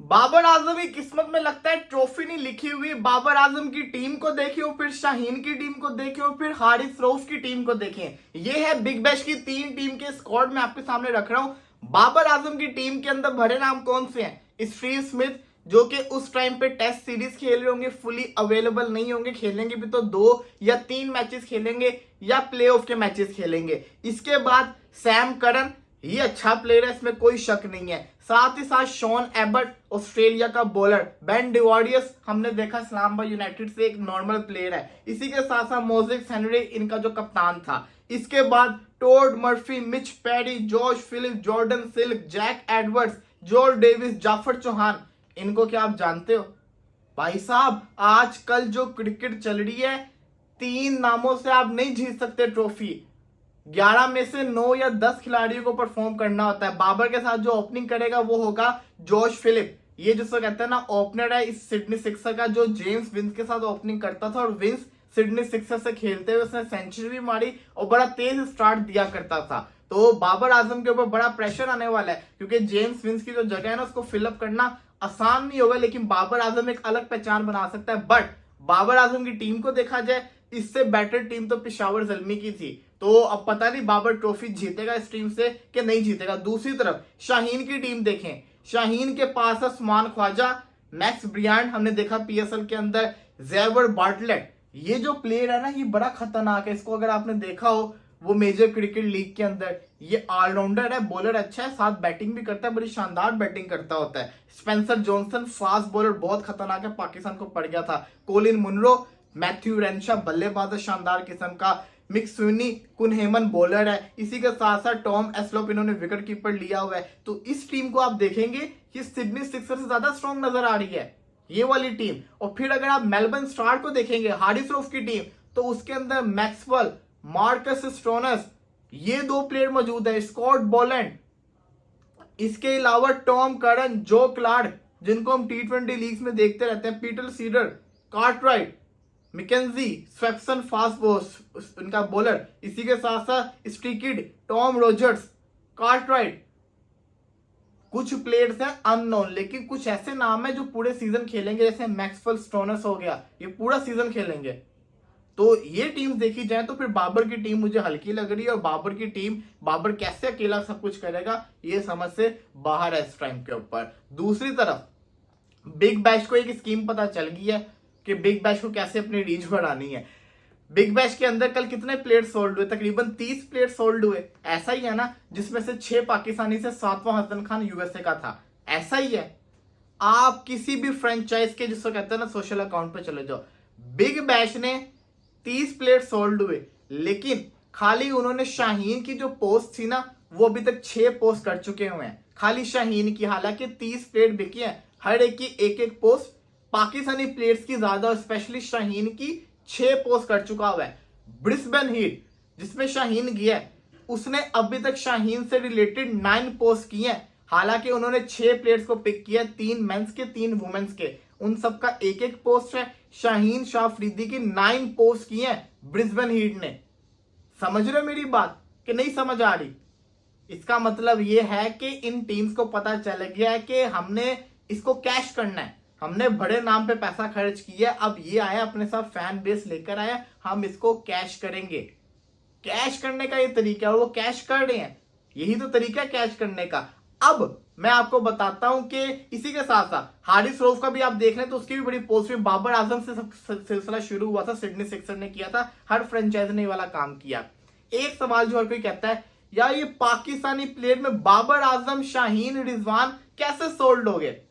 बाबर आजम की किस्मत में लगता है ट्रॉफी नहीं लिखी हुई। बाबर आजम की टीम को देखिए, फिर शाहीन की टीम को देखिए, फिर हारिस रऊफ की टीम को देखें। ये है बिग बैश की 3 टीम के स्क्वाड में आपके सामने रख रहा हूं। बाबर आजम की टीम के अंदर भरे नाम कौन से हैं? स्टीव स्मिथ, जो कि उस टाइम पे टेस्ट सीरीज खेल रहे होंगे, फुली अवेलेबल नहीं होंगे, खेलेंगे भी तो 2 या 3 मैचेस खेलेंगे या प्लेऑफ के मैचेस खेलेंगे। इसके बाद सैम करन, ये अच्छा प्लेयर है, इसमें कोई शक नहीं है। साथ ही साथ शॉन एबर्ट, ऑस्ट्रेलिया का बॉलर। बेन डिवारियस, हमने देखा इस्लामाबाद यूनाइटेड से, एक नॉर्मल प्लेयर है। इसी के साथ साथ मोजेस हेनरी, इनका जो कप्तान था। इसके बाद Todd Murphy, Mitch Perry, Josh Philippe, Jordan Silk, Jack Edwards, George Davis, Jafar Chauhan, इनको क्या आप जानते हो? भाई साहब, आजकल जो क्रिकेट चल रही है, 3 नामों से आप नहीं जीत सकते ट्रॉफी। 11 में से 9 या 10 खिलाड़ियों को परफॉर्म करना होता है। बाबर के साथ जो ओपनिंग करेगा वो होगा जॉश फिलिप। ये जिसको कहते हैं ना ओपनर है इस सिडनी सिक्सर का, जो जेम्स विंस के साथ ओपनिंग करता था, और विंस सिडनी सिक्सर से खेलते हुए उसने सेंचुरी भी मारी और बड़ा तेज स्टार्ट दिया करता था। तो बाबर आजम के ऊपर बड़ा प्रेशर आने वाला है, क्योंकि जेम्स विंस की जो जगह है ना, उसको फिलअप करना आसान नहीं होगा, लेकिन बाबर आजम एक अलग पहचान बना सकता है। बट बाबर आजम की टीम को देखा जाए, इससे बेटर टीम तो पेशावर जल्मी की थी। तो अब पता नहीं बाबर ट्रॉफी जीतेगा इस टीम से कि नहीं जीतेगा। दूसरी तरफ शाहीन की टीम देखें, शाहीन के पास है उस्मान ख्वाजा, मैक्स ब्रियांड, हमने देखा पीएसएल के अंदर, ज़ेवर बार्टलेट। ये जो प्लेयर है ना, ये बड़ा खतरनाक है। इसको अगर आपने देखा हो वो मेजर क्रिकेट लीग के अंदर, ये ऑलराउंडर है, बॉलर अच्छा है, साथ बैटिंग भी करता है, बड़ी शानदार बैटिंग करता होता है। स्पेंसर जॉनसन, फास्ट बॉलर, बहुत खतरनाक है, पाकिस्तान को पड़ गया था। कोलिन मुनरो, मैथ्यू रेंशा, बल्लेबाज शानदार किस्म का। मिक स्विनी, कुनहेमन बॉलर है। इसी के साथ साथ टॉम एस्लोप, इन्होंने विकेट कीपर लिया हुआ है। तो इस टीम को आप देखेंगे कि सिडनी सिक्सर से ज्यादा स्ट्रॉन्ग नजर आ रही है ये वाली टीम। और फिर अगर आप मेलबर्न स्टार को देखेंगे, हारिस रऊफ की टीम, तो उसके अंदर मैक्सवेल, मार्कस स्टोनस, ये 2 प्लेयर मौजूद है। स्कॉट बोलैंड, इसके अलावा टॉम करन, जो क्लार्क, जिनको हम T20 लीग्स में देखते रहते हैं, Peter Siddle, Cartwright, McKenzie, Swepson, fast boss उनका बॉलर। इसी के साथ साथ स्टिकिड, टॉम रॉजर्स, कार्टराइट। कुछ प्लेयर्स हैं अननोन, लेकिन कुछ ऐसे नाम है जो पूरे सीजन खेलेंगे, जैसे मैक्सवेल स्टोनस हो गया, ये पूरा सीजन खेलेंगे। तो ये टीम देखी जाए तो फिर बाबर की टीम मुझे हल्की लग रही है, और बाबर की टीम, बाबर कैसे अकेला सब कुछ करेगा, ये समझ से बाहर है इस टाइम के ऊपर। दूसरी तरफ बिग बैश को एक स्कीम पता चल गई है कि बिग बैश को कैसे अपनी रीच बढ़ानी है। बिग बैश के अंदर कल कितने प्लेयर सोल्ड हुए? तकरीबन 30 प्लेयर सोल्ड हुए। ऐसा ही है ना, जिसमें से 6 पाकिस्तानी से, 7वां हसन खान यूएसए का था। ऐसा ही है। आप किसी भी फ्रेंचाइज के, जिसको कहते हैं ना, सोशल अकाउंट पे चले जाओ, बिग बैश ने 30 प्लेयर सोल्ड हुए, लेकिन खाली उन्होंने शाहीन की जो पोस्ट थी ना, वो अभी तक 6 पोस्ट कर चुके हुए हैं, खाली शाहीन की। हालांकि 30 प्लेयर बिकी हैं, हर एक की एक पोस्ट। पाकिस्तानी प्लेयर्स की ज्यादा, और स्पेशली शाहीन की 6 पोस्ट कर चुका हुआ है। ब्रिस्बेन हीट, जिसमें शाहीन गया है, उसने अभी तक शाहीन से रिलेटेड 9 पोस्ट की हैं। हालांकि उन्होंने 6 प्लेयर्स को पिक किया, 3 मेंस के, 3 वुमेन्स के, उन सबका एक पोस्ट है। शाहीन शाह अफरीदी की 9 पोस्ट की हैं ब्रिस्बेन हीट ने। समझ रहे हो मेरी बात कि नहीं समझ आ रही? इसका मतलब यह है कि इन टीम्स को पता चल गया है कि हमने इसको कैश करना है, हमने बड़े नाम पे पैसा खर्च किया, अब ये आया अपने साथ फैन बेस लेकर आया, हम इसको कैश करेंगे। कैश करने का ये तरीका है, और वो कैश कर रहे हैं। यही तो तरीका है कैश करने का। अब मैं आपको बताता हूं कि इसी के साथ साथ हारिस रऊफ का भी आप देख लें तो उसकी भी बड़ी पोस्ट में बाबर आजम से सिलसिला शुरू हुआ था, सिडनी सिक्सर ने किया था, हर फ्रेंचाइज ने वाला काम किया। एक सवाल जो हर कोई कहता है, यार ये पाकिस्तानी प्लेयर में बाबर आजम, शाहीन, रिजवान कैसे सोल्ड हो गए,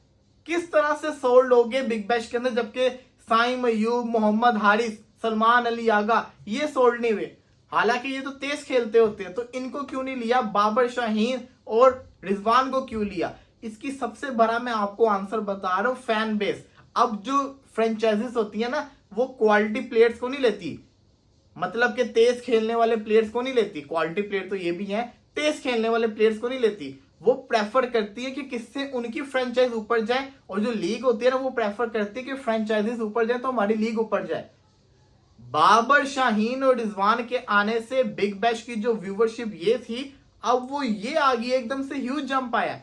किस तरह से सोल्ड हो गए बिग बैश के अंदर, जबकि साइम अयूब, मोहम्मद हारिस, सलमान अली आगा, ये सोल्ड नहीं हुए। हालांकि ये तो तेज खेलते होते हैं, तो इनको क्यों नहीं लिया? बाबर, शाहीन और रिजवान को क्यों लिया? इसकी सबसे बड़ा मैं आपको आंसर बता रहा हूं, फैन बेस। अब जो फ्रेंचाइजीज होती है ना, वो क्वालिटी प्लेयर्स को नहीं लेती, मतलब कि तेज खेलने वाले प्लेयर्स को नहीं लेती। क्वालिटी प्लेयर तो ये भी हैं, तेज खेलने वाले प्लेयर्स को नहीं लेती। वो प्रेफर करती है कि किससे उनकी फ्रेंचाइज ऊपर जाए, और जो लीग होती है ना, वो प्रेफर करती है कि फ्रेंचाइजीज ऊपर जाए तो हमारी लीग ऊपर जाए। बाबर, शाहीन और रिजवान के आने से बिग बैश की जो व्यूवरशिप ये थी, अब वो ये आ गई, एकदम से ह्यूज जंप आया।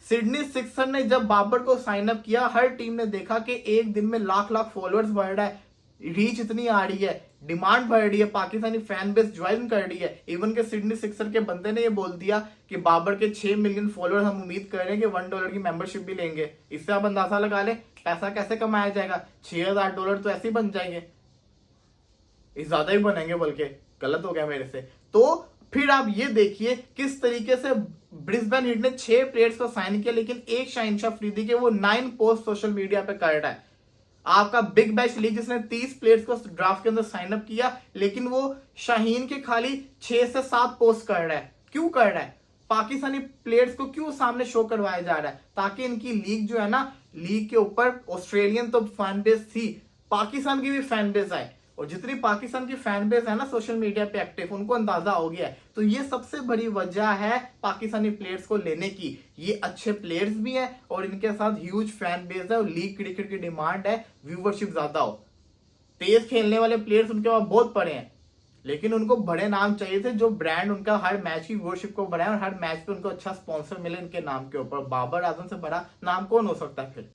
सिडनी सिक्सर ने जब बाबर को साइन अप किया, हर टीम ने देखा कि एक दिन में लाख लाख फॉलोअर्स बढ़ रहा है, रीच इतनी आ रही है, डिमांड बढ़ रही है, पाकिस्तानी फैन बेस ज्वाइन कर रही है। इवन के सिडनी सिक्सर के बंदे ने ये बोल दिया कि बाबर के 6 मिलियन फॉलोअर हम उम्मीद कर रहे हैं कि $1 की मेंबरशिप भी लेंगे। इससे आप अंदाजा लगा ले पैसा कैसे कमाया जाएगा। $6,000 तो ऐसे ही बन जाएंगे, इस ज्यादा ही बनेंगे, बल्कि गलत हो गया मेरे से। तो फिर आप ये देखिए किस तरीके से ब्रिस्बेन हीट ने 6 प्लेयर्स को साइन किया, लेकिन एक शाहीन शाह अफरीदी के वो 9 पोस्ट सोशल मीडिया पे कर रहा है। आपका बिग बैश लीग जिसने 30 प्लेयर्स को ड्राफ्ट के अंदर साइन अप किया, लेकिन वो शाहीन के खाली 6 से 7 पोस्ट कर रहा है। क्यों कर रहा है? पाकिस्तानी प्लेयर्स को क्यों सामने शो करवाया जा रहा है? ताकि इनकी लीग जो है ना, लीग के ऊपर ऑस्ट्रेलियन तो फैन बेस थी, पाकिस्तान की भी फैन बेस आए, और जितनी पाकिस्तान की फैन बेस है ना सोशल मीडिया पे एक्टिव, उनको अंदाजा हो गया है। तो ये सबसे बड़ी वजह है पाकिस्तानी प्लेयर्स को लेने की। ये अच्छे प्लेयर्स भी हैं और इनके साथ ह्यूज फैन बेस है और लीग क्रिकेट की डिमांड है, व्यूवरशिप ज्यादा हो। तेज खेलने वाले प्लेयर्स उनके पास बहुत पड़े हैं, लेकिन उनको बड़े नाम चाहिए थे जो ब्रांड उनका हर मैच की व्यूवरशिप को बढ़ाए और हर मैच पे उनको अच्छा स्पॉन्सर मिले इनके नाम के ऊपर। बाबर आजम से बड़ा नाम कौन हो सकता है फिर?